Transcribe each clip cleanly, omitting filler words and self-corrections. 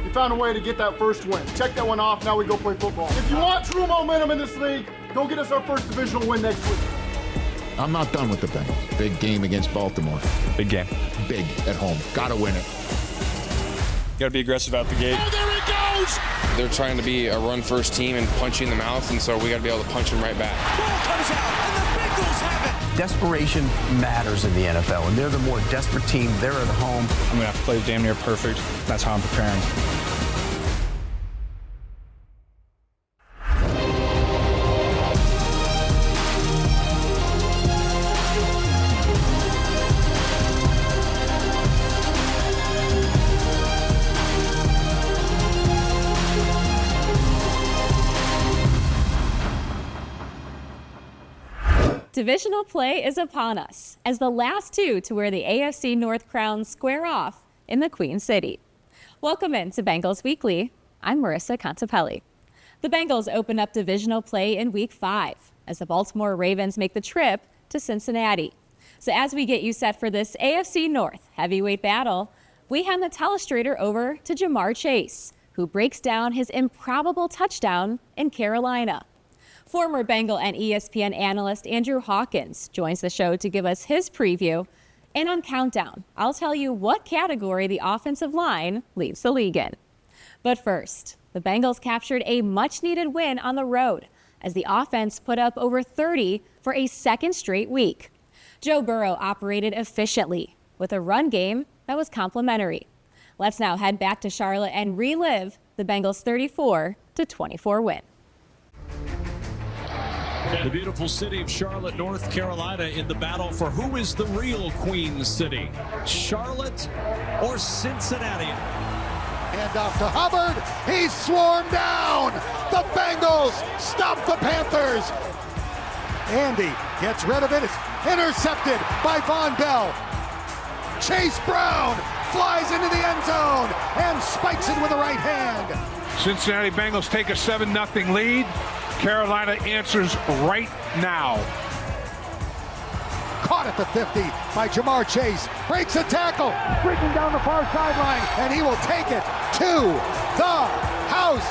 we found a way to get that first win. Check that one off, now we go play football. If you want true momentum in this league, go get us our first divisional win next week. I'm not done with the Bengals. Big game against Baltimore. Big game. Big at home. Gotta win it. Gotta be aggressive out the gate. Oh, there he goes! They're trying to be a run-first team and punch you in the mouth, and so we gotta be able to punch them right back. Ball comes out, and the Bengals have it! Desperation matters in the NFL, and they're the more desperate team. They're at home. I'm gonna have to play damn near perfect. That's how I'm preparing. Divisional play is upon us as the last two to wear the AFC North crown square off in the Queen City. Welcome in to Bengals Weekly. I'm Marissa Contipelli. The Bengals open up divisional play in Week 5 as the Baltimore Ravens make the trip to Cincinnati. So as we get you set for this AFC North heavyweight battle, we hand the telestrator over to Jamar Chase, who breaks down his improbable touchdown in Carolina. Former Bengal and ESPN analyst Andrew Hawkins joins the show to give us his preview. And on Countdown, I'll tell you what category the offensive line leads the league in. But first, the Bengals captured a much-needed win on the road as the offense put up over 30 for a second straight week. Joe Burrow operated efficiently with a run game that was complimentary. Let's now head back to Charlotte and relive the Bengals' 34-24 win. The beautiful city of Charlotte, North Carolina, in the battle for who is the real Queen City, Charlotte or Cincinnati. Hand off to Hubbard. He's swarmed down. The Bengals stop the Panthers. Andy gets rid of it. It's intercepted by Von Bell. Chase Brown flies into the end zone and spikes it with the right hand. Cincinnati Bengals take a 7-0 lead. Carolina answers right now. Caught at the 50 by Jamar Chase. Breaks a tackle. Breaking down the far sideline. And he will take it to the house.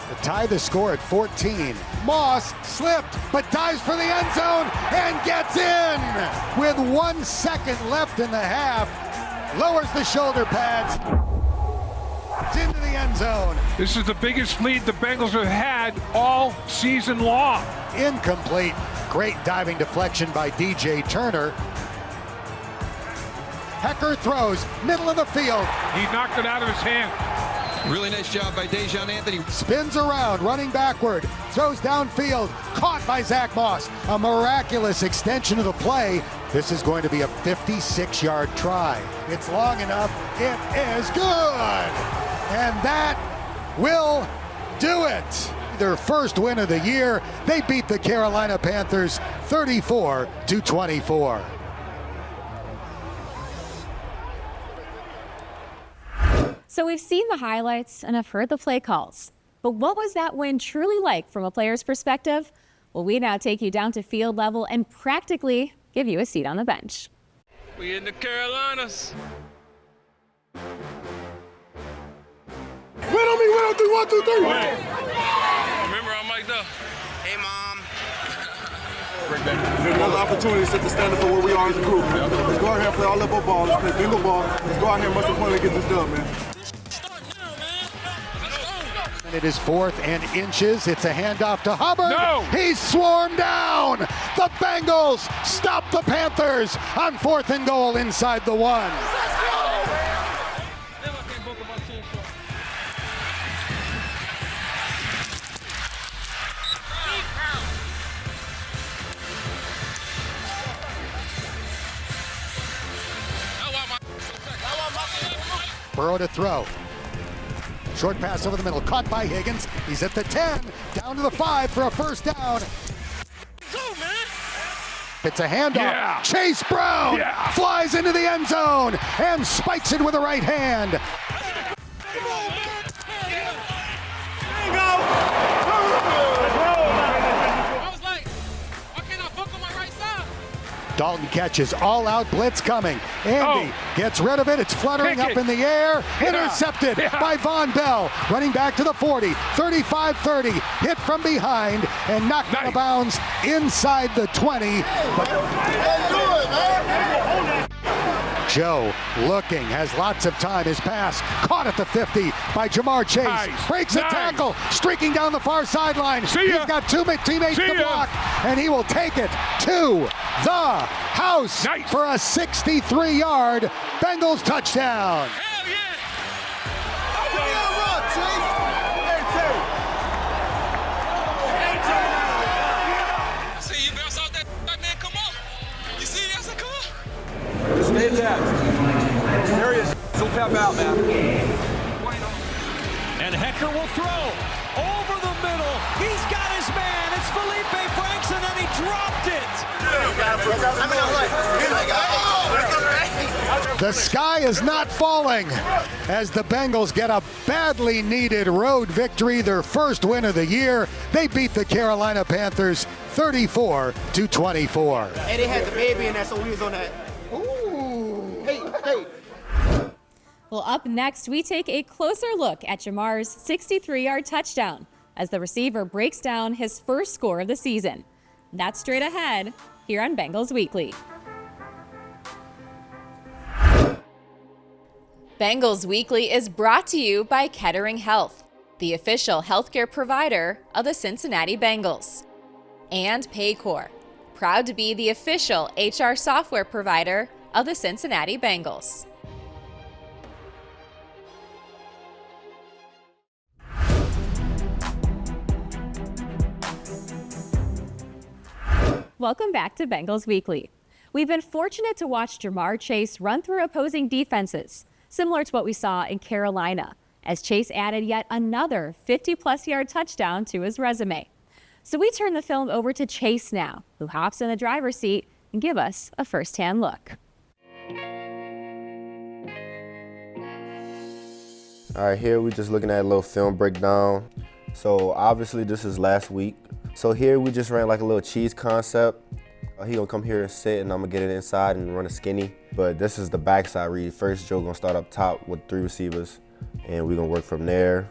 To tie the score at 14. Moss slipped, but dives for the end zone and gets in. With 1 second left in the half. Lowers the shoulder pads. Into the end zone. This is the biggest lead the Bengals have had all season long. Incomplete. Great diving deflection by DJ Turner. Hecker throws, middle of the field. He knocked it out of his hand. Really nice job by Dejon Anthony. Spins around, running backward, throws downfield, caught by Zach Moss. A miraculous extension of the play. This is going to be a 56-yard try. It's long enough. It is good. And that will do it. Their first win of the year. They beat the Carolina Panthers 34-24. So we've seen the highlights and have heard the play calls. But what was that win truly like from a player's perspective? Well, we now take you down to field level and practically give you a seat on the bench. We in the Carolinas. Wait on me, 1, 2, 3. Remember, I'm mic'd up. Hey, Mom. Another opportunity to set the standard for where we are as a group. Let's go out here and play all level ball. Let's play Bengal ball. Let's go out here and must point and get this done, man. It is 4th and inches. It's a handoff to Hubbard. No! He's swarmed down. The Bengals stop the Panthers on 4th and goal inside the 1. Burrow to throw. Short pass over the middle, caught by Higgins. He's at the 10, down to the 5 for a first down. It's a handoff. Yeah. Chase Brown flies into the end zone and spikes it with the right hand. Dalton catches, all out blitz coming. Andy gets rid of it. It's fluttering up in the air. Intercepted by Von Bell. Running back to the 40, 35-30. Hit from behind and knocked out of bounds inside the 20. Joe looking, has lots of time. His pass caught at the 50 by Jamar Chase. Breaks a tackle, streaking down the far sideline. He's got two teammates to block, and he will take it to the house for a 63-yard Bengals touchdown. Hell yeah! See, you bounce off that man, come on. You see that's a come on. Stay attached. There he is. He'll tap out, man. And Hecker will throw over the middle. He's got his man. It's Felipe Franks, and then he dropped it. The sky is not falling as the Bengals get a badly needed road victory, their first win of the year. They beat the Carolina Panthers 34-24. Hey, they had the baby in there, so we was on that. Ooh. Hey. Well, up next, we take a closer look at Jamar's 63-yard touchdown as the receiver breaks down his first score of the season. That's straight ahead here on Bengals Weekly. Bengals Weekly is brought to you by Kettering Health, the official healthcare provider of the Cincinnati Bengals, and Paycor, proud to be the official HR software provider of the Cincinnati Bengals. Welcome back to Bengals Weekly. We've been fortunate to watch Jamar Chase run through opposing defenses, similar to what we saw in Carolina, as Chase added yet another 50-plus yard touchdown to his resume. So we turn the film over to Chase now, who hops in the driver's seat and give us a first-hand look. All right, here we're just looking at a little film breakdown. So obviously this is last week. So here we just ran like a little cheese concept. He gonna come here and sit, and I'm gonna get it inside and run a skinny. But this is the backside read. First, Joe gonna start up top with 3 receivers, and we're gonna work from there.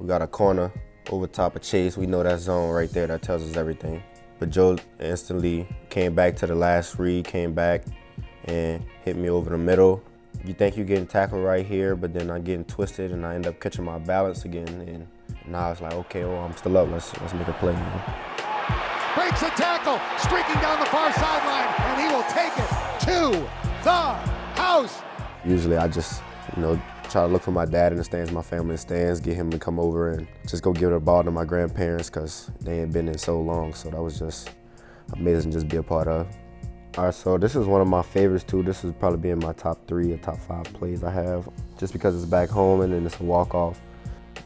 We got a corner over top of Chase. We know that zone right there, that tells us everything. But Joe instantly came back to the last read, came back and hit me over the middle. You think you're getting tackled right here, but then I'm getting twisted and I end up catching my balance again. And now it's like, okay, well, I'm still up. Let's make a play. Breaks a tackle, streaking down the far sideline, and he will take it to the house. Usually I just, try to look for my dad in the stands, my family in the stands, get him to come over and just go give the ball to my grandparents because they ain't been in so long. So that was just amazing just be a part of. All right, so this is one of my favorites too. This is probably being my top 3 or top 5 plays I have, just because it's back home and then it's a walk-off.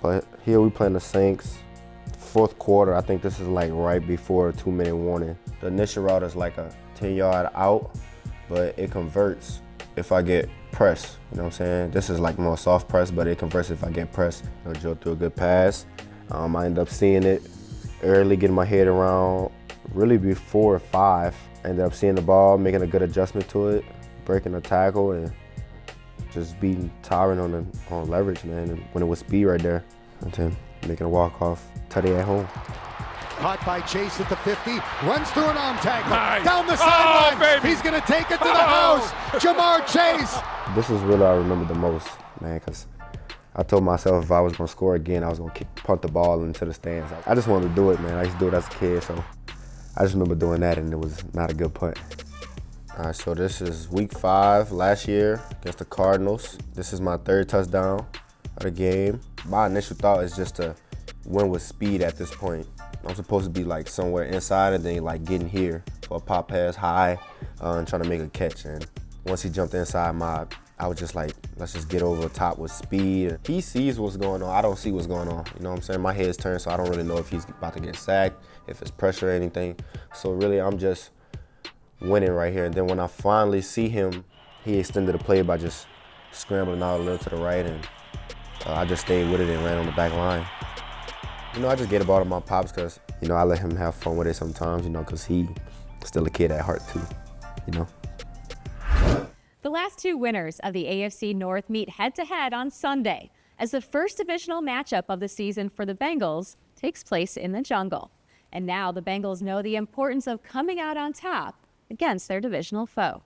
But here we playing the Saints. 4th quarter, I think this is like right before a 2-minute warning. The initial route is like a 10-yard out, but it converts if I get pressed. You know what I'm saying? This is like more soft press, but it converts if I get pressed. Joe threw a good pass. I end up seeing it early, getting my head around really before 5. Ended up seeing the ball, making a good adjustment to it, breaking a tackle, and just beating Tyron on leverage, man. And when it was speed right there, and then making a walk-off tutty at home. Caught by Chase at the 50, runs through an arm tackle, down the sideline. He's going to take it to the house. Jamar Chase. This is really I remember the most, man, because I told myself if I was going to score again, I was going to punt the ball into the stands. I just wanted to do it, man. I used to do it as a kid, so I just remember doing that, and it was not a good punt. All right, so this is week 5 last year against the Cardinals. This is my 3rd touchdown of the game. My initial thought is just to win with speed at this point. I'm supposed to be like somewhere inside and then like getting here for a pop pass high and trying to make a catch. And once he jumped inside I was just like, let's just get over the top with speed. He sees what's going on. I don't see what's going on. You know what I'm saying? My head's turned, so I don't really know if he's about to get sacked, if it's pressure or anything. So really, I'm just winning right here. And then when I finally see him, he extended the play by just scrambling out a little to the right, and I just stayed with it and ran on the back line. I just get the ball to my pops because, I let him have fun with it sometimes, because he's still a kid at heart too. you know. The last two winners of the AFC North meet head-to-head on Sunday as the first divisional matchup of the season for the Bengals takes place in the jungle. And now the Bengals know the importance of coming out on top against their divisional foe.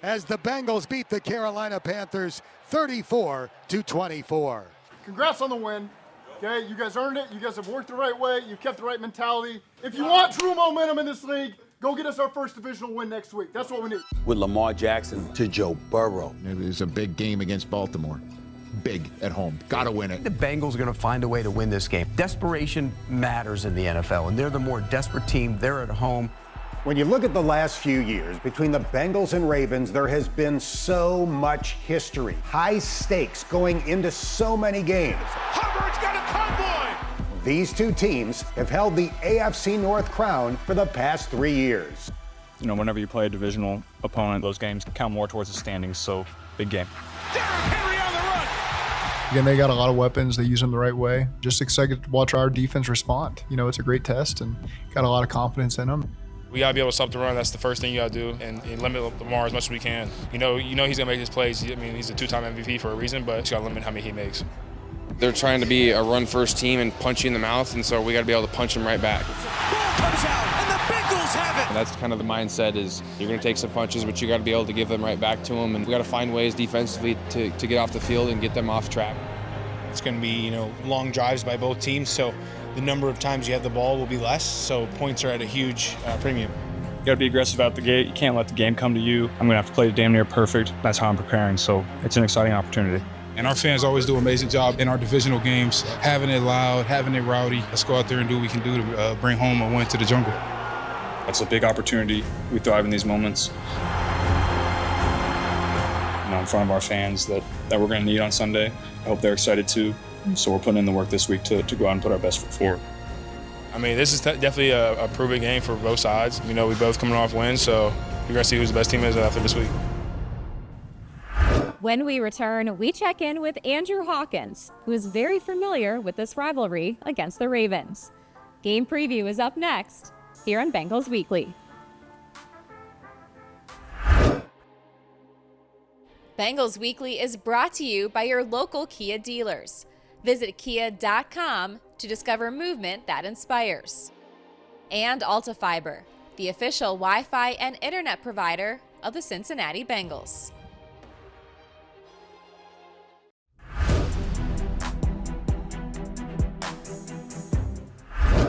As the Bengals beat the Carolina Panthers 34-24. Congrats on the win. Okay, you guys earned it. You guys have worked the right way. You've kept the right mentality. If you want true momentum in this league, go get us our first divisional win next week. That's what we need. With Lamar Jackson to Joe Burrow. It was a big game against Baltimore. Big at home. Got to win it. The Bengals are going to find a way to win this game. Desperation matters in the NFL, and they're the more desperate team. They're at home. When you look at the last few years, between the Bengals and Ravens, there has been so much history. High stakes going into so many games. Hubbard's got a convoy! These two teams have held the AFC North crown for the past 3 years. You know, whenever you play a divisional opponent, those games count more towards the standings, so big game. Again, they got a lot of weapons. They use them the right way. Just excited to watch our defense respond. You know, it's a great test and got a lot of confidence in them. We got to be able to stop the run. That's the first thing you got to do, and limit Lamar as much as we can. You know he's going to make his plays. I mean, he's a two-time MVP for a reason, but you got to limit how many he makes. They're trying to be a run-first team and punch you in the mouth, and so we got to be able to punch them right back. Ball comes out, and the Bengals have it. And that's kind of the mindset is you're going to take some punches, but you got to be able to give them right back to them, and we got to find ways defensively to get off the field and get them off track. It's going to be, you know, long drives by both teams, so the number of times you have the ball will be less, so points are at a huge premium. You got to be aggressive out the gate. You can't let the game come to you. I'm going to have to play damn near perfect. That's how I'm preparing, so it's an exciting opportunity. And our fans always do an amazing job in our divisional games, having it loud, having it rowdy. Let's go out there and do what we can do to bring home a win to the jungle. That's a big opportunity. We thrive in these moments. You know, in front of our fans that we're going to need on Sunday. I hope they're excited too. So we're putting in the work this week to go out and put our best foot forward. I mean, this is definitely a proven game for both sides. You know, we both coming off wins, so you're going to see who's the best team is after this week. When we return, we check in with Andrew Hawkins, who is very familiar with this rivalry against the Ravens. Game preview is up next here on Bengals Weekly. Bengals Weekly is brought to you by your local Kia dealers. Visit kia.com to discover movement that inspires. And Alta Fiber, the official Wi-Fi and internet provider of the Cincinnati Bengals.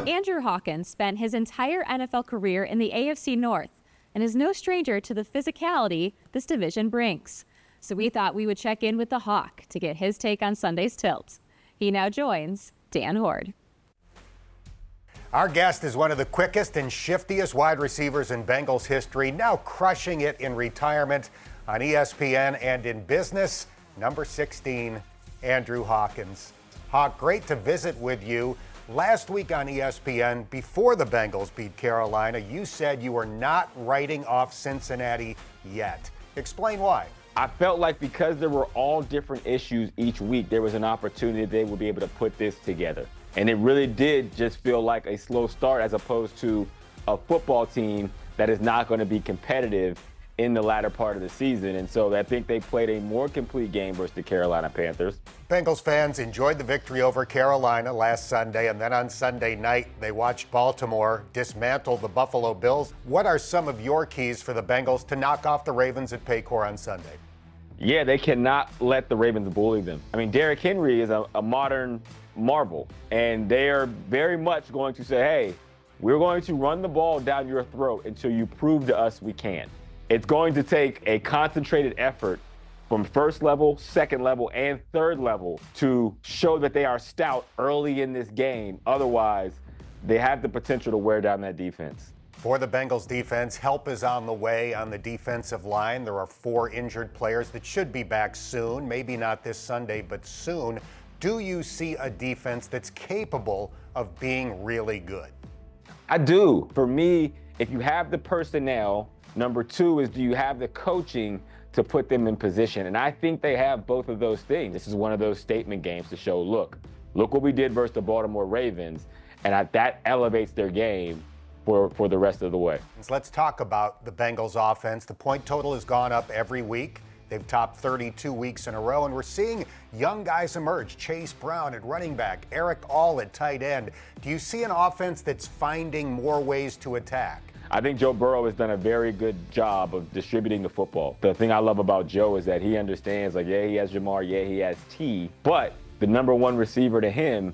Andrew Hawkins spent his entire NFL career in the AFC North and is no stranger to the physicality this division brings. So we thought we would check in with the Hawk to get his take on Sunday's tilt. He now joins Dan Horde. Our guest is one of the quickest and shiftiest wide receivers in Bengals history, now crushing it in retirement on ESPN and in business. Number 16, Andrew Hawkins. Hawk, great to visit with you. Last week on ESPN, before the Bengals beat Carolina, you said you were not writing off Cincinnati yet. Explain why. I felt like because there were all different issues each week, there was an opportunity they would be able to put this together. And it really did just feel like a slow start as opposed to a football team that is not going to be competitive in the latter part of the season. And so I think they played a more complete game versus the Carolina Panthers. Bengals fans enjoyed the victory over Carolina last Sunday, and then on Sunday night, they watched Baltimore dismantle the Buffalo Bills. What are some of your keys for the Bengals to knock off the Ravens at Paycor on Sunday? Yeah, they cannot let the Ravens bully them. I mean, Derrick Henry is a modern marvel, and they are very much going to say, hey, we're going to run the ball down your throat until you prove to us we can. It's going to take a concentrated effort from first level, second level, and third level to show that they are stout early in this game. Otherwise, they have the potential to wear down that defense. For the Bengals defense, help is on the way on the defensive line. There are 4 injured players that should be back soon, maybe not this Sunday, but soon. Do you see a defense that's capable of being really good? I do. For me, if you have the personnel, number 2 is do you have the coaching to put them in position? And I think they have both of those things. This is one of those statement games to show, look what we did versus the Baltimore Ravens, and that elevates their game. for the rest of the way. Let's talk about the Bengals offense. The point total has gone up every week. They've topped 32 weeks in a row, and we're seeing young guys emerge. Chase Brown at running back, Eric All at tight end. Do you see an offense that's finding more ways to attack? I think Joe Burrow has done a very good job of distributing the football. The thing I love about Joe is that he understands, like, yeah, he has Jamar, yeah, he has T, but the number one receiver to him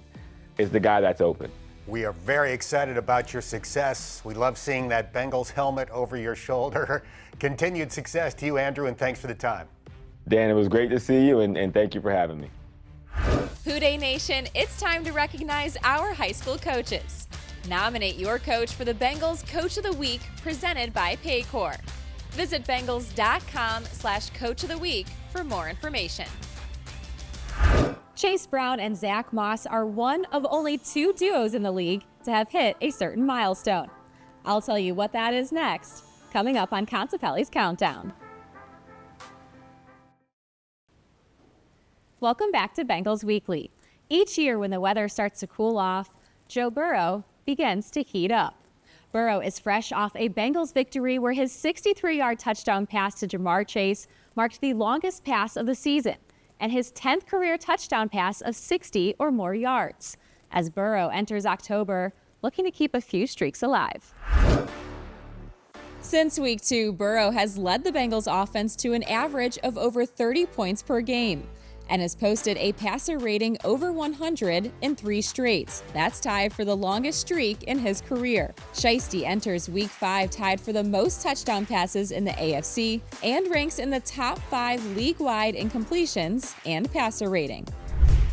is the guy that's open. We are very excited about your success. We love seeing that Bengals helmet over your shoulder. Continued success to you, Andrew, and thanks for the time. Dan, it was great to see you, and thank you for having me. Who Dey Nation, it's time to recognize our high school coaches. Nominate your coach for the Bengals Coach of the Week, presented by Paycor. Visit Bengals.com/Coach of the Week for more information. Chase Brown and Zach Moss are one of only 2 duos in the league to have hit a certain milestone. I'll tell you what that is next, coming up on Contipelli's Countdown. Welcome back to Bengals Weekly. Each year when the weather starts to cool off, Joe Burrow begins to heat up. Burrow is fresh off a Bengals victory where his 63-yard touchdown pass to Jamar Chase marked the longest pass of the season and his 10th career touchdown pass of 60 or more yards, as Burrow enters October looking to keep a few streaks alive. Since week 2, Burrow has led the Bengals offense to an average of over 30 points per game and has posted a passer rating over 100 in 3 straight. That's tied for the longest streak in his career. Shiesty enters week 5 tied for the most touchdown passes in the AFC and ranks in the top 5 league-wide in completions and passer rating.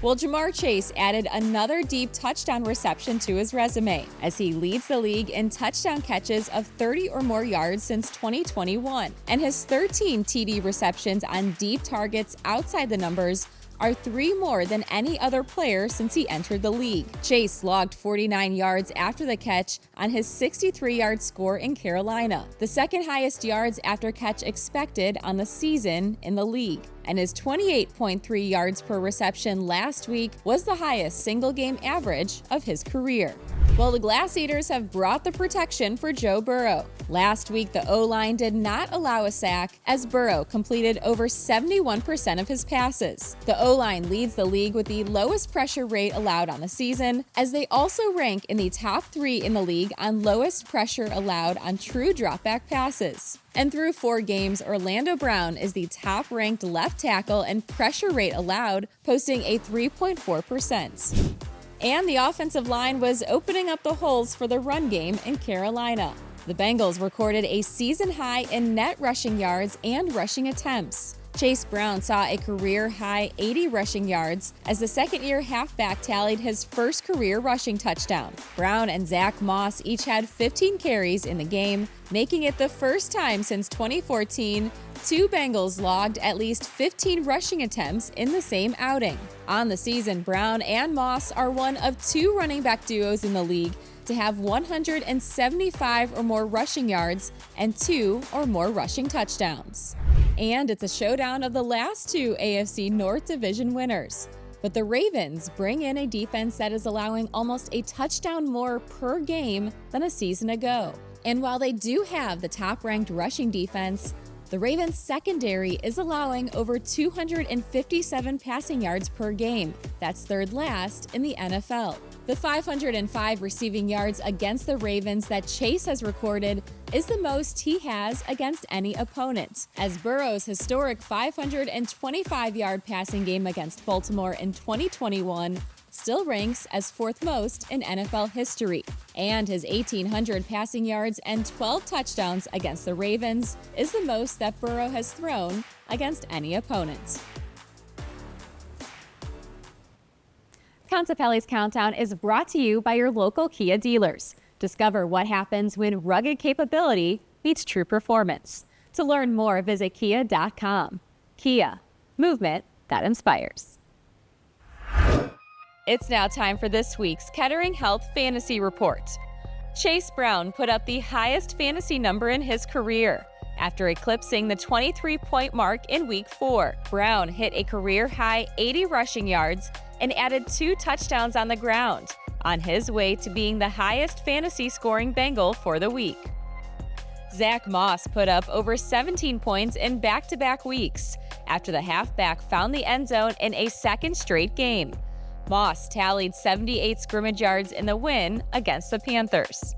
Well, Jamar Chase added another deep touchdown reception to his resume as he leads the league in touchdown catches of 30 or more yards since 2021. And his 13 TD receptions on deep targets outside the numbers are 3 more than any other player since he entered the league. Chase logged 49 yards after the catch on his 63-yard score in Carolina, the second highest yards after catch expected on the season in the league. And his 28.3 yards per reception last week was the highest single-game average of his career. Well, the Glass Eaters have brought the protection for Joe Burrow. Last week, the O-line did not allow a sack as Burrow completed over 71% of his passes. The O-line leads the league with the lowest pressure rate allowed on the season, as they also rank in the top 3 in the league on lowest pressure allowed on true dropback passes. And through 4 games, Orlando Brown is the top-ranked left tackle and pressure rate allowed, posting a 3.4%. And the offensive line was opening up the holes for the run game in Carolina. The Bengals recorded a season high in net rushing yards and rushing attempts. Chase Brown saw a career-high 80 rushing yards as the second-year halfback tallied his first career rushing touchdown. Brown and Zach Moss each had 15 carries in the game, making it the first time since 2014 2 Bengals logged at least 15 rushing attempts in the same outing. On the season, Brown and Moss are one of 2 running back duos in the league to have 175 or more rushing yards and 2 or more rushing touchdowns. And it's a showdown of the last 2 AFC North division winners. But the Ravens bring in a defense that is allowing almost a touchdown more per game than a season ago. And while they do have the top-ranked rushing defense, the Ravens secondary is allowing over 257 passing yards per game. That's 3rd last in the NFL. The 505 receiving yards against the Ravens that Chase has recorded is the most he has against any opponent, as Burrow's historic 525-yard passing game against Baltimore in 2021 still ranks as 4th most in NFL history. And his 1,800 passing yards and 12 touchdowns against the Ravens is the most that Burrow has thrown against any opponent. Contipelli's Countdown is brought to you by your local Kia dealers. Discover what happens when rugged capability meets true performance. To learn more, visit kia.com. Kia, movement that inspires. It's now time for this week's Kettering Health Fantasy Report. Chase Brown put up the highest fantasy number in his career after eclipsing the 23-point mark in Week 4. Brown hit a career-high 80 rushing yards and added 2 touchdowns on the ground, on his way to being the highest fantasy scoring Bengal for the week. Zach Moss put up over 17 points in back-to-back weeks after the halfback found the end zone in a second straight game. Moss tallied 78 scrimmage yards in the win against the Panthers.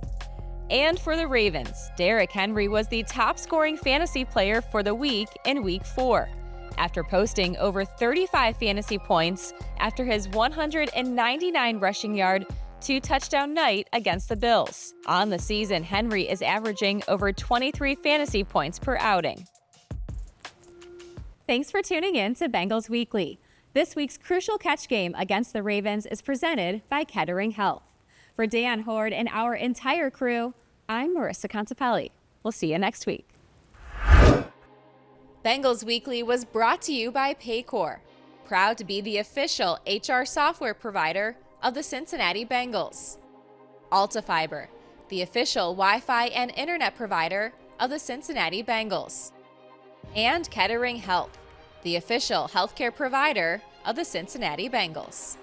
And for the Ravens, Derrick Henry was the top-scoring fantasy player for the week in Week 4, after posting over 35 fantasy points after his 199 rushing yard, 2-touchdown night against the Bills. On the season, Henry is averaging over 23 fantasy points per outing. Thanks for tuning in to Bengals Weekly. This week's crucial catch game against the Ravens is presented by Kettering Health. For Dan Horde and our entire crew, I'm Marissa Contipelli. We'll see you next week. Bengals Weekly was brought to you by Paycor, proud to be the official HR software provider of the Cincinnati Bengals. AltaFiber, the official Wi-Fi and internet provider of the Cincinnati Bengals. And Kettering Health, the official healthcare provider of the Cincinnati Bengals.